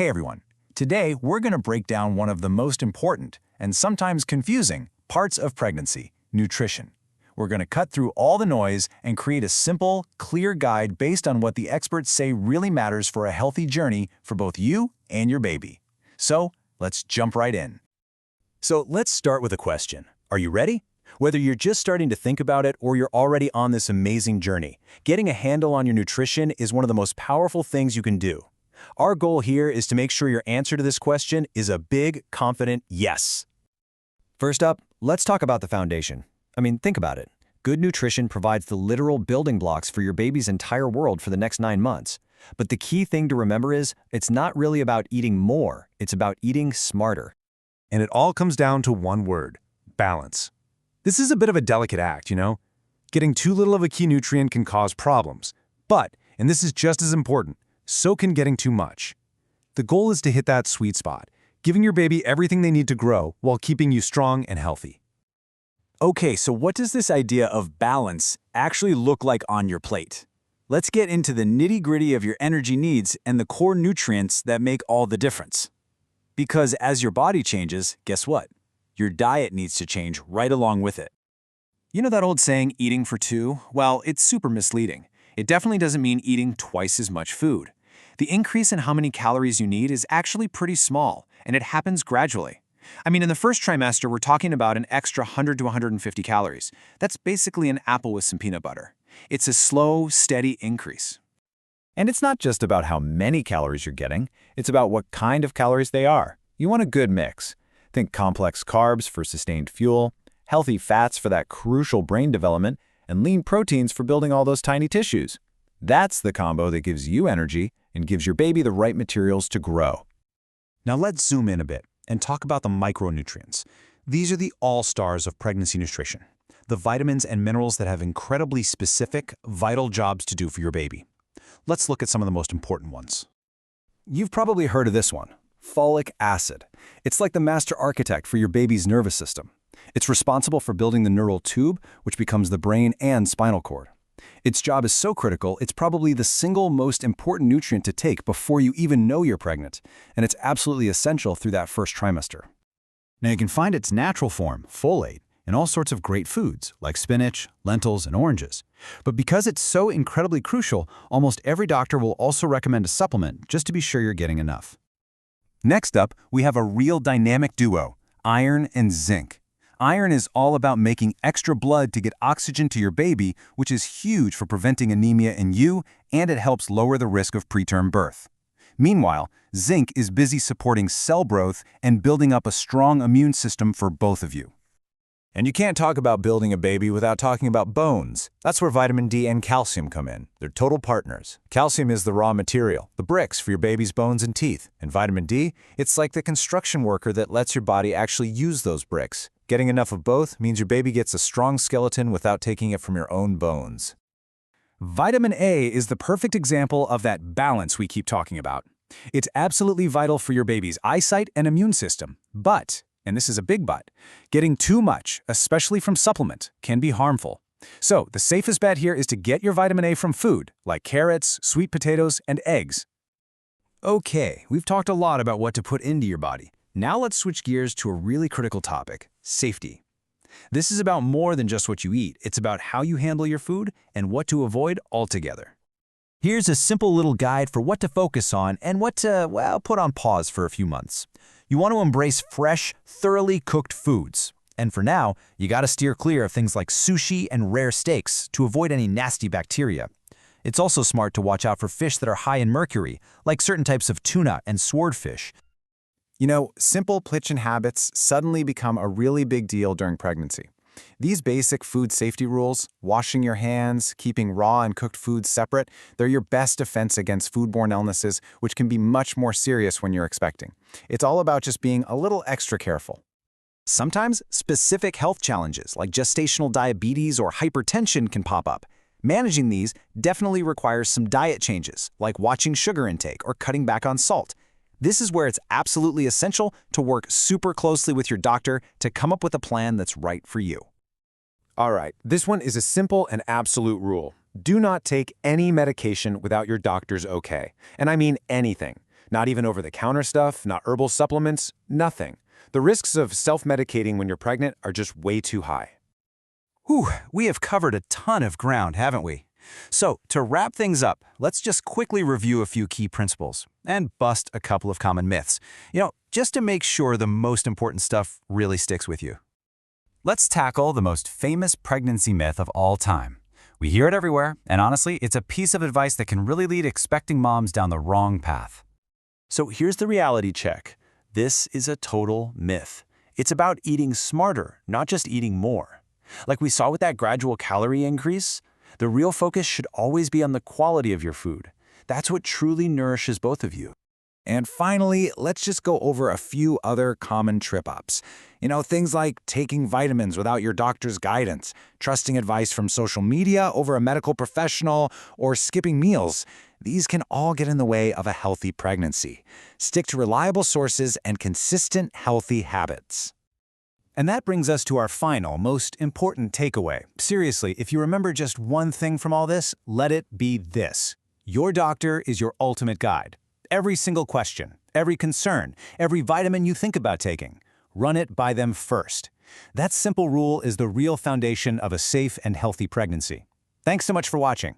Hey everyone, today we're going to break down one of the most important and sometimes confusing parts of pregnancy, nutrition. We're going to cut through all the noise and create a simple, clear guide based on what the experts say really matters for a healthy journey for both you and your baby. So, let's jump right in. So let's start with a question. Are you ready? Whether you're just starting to think about it or you're already on this amazing journey, getting a handle on your nutrition is one of the most powerful things you can do. Our goal here is to make sure your answer to this question is a big, confident yes. First up, let's talk about the foundation. Think about it. Good nutrition provides the literal building blocks for your baby's entire world for the next 9 months. But the key thing to remember is, it's not really about eating more, it's about eating smarter. And it all comes down to one word: balance. This is a bit of a delicate act, Getting too little of a key nutrient can cause problems. But, and this is just as important, so can getting too much. The goal is to hit that sweet spot, giving your baby everything they need to grow while keeping you strong and healthy. Okay, so what does this idea of balance actually look like on your plate? Let's get into the nitty-gritty of your energy needs and the core nutrients that make all the difference. Because as your body changes, guess what? Your diet needs to change right along with it. You know that old saying, eating for two? Well, it's super misleading. It definitely doesn't mean eating twice as much food. The increase in how many calories you need is actually pretty small, and it happens gradually. In the first trimester, we're talking about an extra 100 to 150 calories. That's basically an apple with some peanut butter. It's a slow, steady increase. And it's not just about how many calories you're getting, it's about what kind of calories they are. You want a good mix. Think complex carbs for sustained fuel, healthy fats for that crucial brain development, and lean proteins for building all those tiny tissues. That's the combo that gives you energy and gives your baby the right materials to grow. Now let's zoom in a bit and talk about the micronutrients. These are the all-stars of pregnancy nutrition, the vitamins and minerals that have incredibly specific, vital jobs to do for your baby. Let's look at some of the most important ones. You've probably heard of this one, folic acid. It's like the master architect for your baby's nervous system. It's responsible for building the neural tube, which becomes the brain and spinal cord. Its job is so critical, it's probably the single most important nutrient to take before you even know you're pregnant, and it's absolutely essential through that first trimester. Now you can find its natural form, folate, in all sorts of great foods like spinach, lentils, and oranges. But because it's so incredibly crucial, almost every doctor will also recommend a supplement just to be sure you're getting enough. Next up, we have a real dynamic duo, iron and zinc. Iron is all about making extra blood to get oxygen to your baby, which is huge for preventing anemia in you, and it helps lower the risk of preterm birth. Meanwhile, zinc is busy supporting cell growth and building up a strong immune system for both of you. And you can't talk about building a baby without talking about bones. That's where vitamin D and calcium come in. They're total partners. Calcium is the raw material, the bricks for your baby's bones and teeth. And vitamin D, it's like the construction worker that lets your body actually use those bricks. Getting enough of both means your baby gets a strong skeleton without taking it from your own bones. Vitamin A is the perfect example of that balance we keep talking about. It's absolutely vital for your baby's eyesight and immune system, but, and this is a big but, getting too much, especially from supplement, can be harmful. So the safest bet here is to get your vitamin A from food, like carrots, sweet potatoes, and eggs. Okay, we've talked a lot about what to put into your body. Now let's switch gears to a really critical topic, safety. This is about more than just what you eat. It's about how you handle your food and what to avoid altogether. Here's a simple little guide for what to focus on and what to, put on pause for a few months. You want to embrace fresh, thoroughly cooked foods. And for now, you gotta steer clear of things like sushi and rare steaks to avoid any nasty bacteria. It's also smart to watch out for fish that are high in mercury, like certain types of tuna and swordfish. Simple kitchen habits suddenly become a really big deal during pregnancy. These basic food safety rules, washing your hands, keeping raw and cooked foods separate, they're your best defense against foodborne illnesses, which can be much more serious when you're expecting. It's all about just being a little extra careful. Sometimes specific health challenges like gestational diabetes or hypertension can pop up. Managing these definitely requires some diet changes, like watching sugar intake or cutting back on salt. This is where it's absolutely essential to work super closely with your doctor to come up with a plan that's right for you. All right, this one is a simple and absolute rule. Do not take any medication without your doctor's okay. And I mean anything. Not even over-the-counter stuff, not herbal supplements, nothing. The risks of self-medicating when you're pregnant are just way too high. Whew, we have covered a ton of ground, haven't we? So, to wrap things up, let's just quickly review a few key principles and bust a couple of common myths, just to make sure the most important stuff really sticks with you. Let's tackle the most famous pregnancy myth of all time. We hear it everywhere, and honestly, it's a piece of advice that can really lead expecting moms down the wrong path. So here's the reality check. This is a total myth. It's about eating smarter, not just eating more. Like we saw with that gradual calorie increase, the real focus should always be on the quality of your food. That's what truly nourishes both of you. And finally, let's just go over a few other common trip-ups. Things like taking vitamins without your doctor's guidance, trusting advice from social media over a medical professional, or skipping meals. These can all get in the way of a healthy pregnancy. Stick to reliable sources and consistent, healthy habits. And that brings us to our final, most important takeaway. Seriously, if you remember just one thing from all this, let it be this. Your doctor is your ultimate guide. Every single question, every concern, every vitamin you think about taking, run it by them first. That simple rule is the real foundation of a safe and healthy pregnancy. Thanks so much for watching.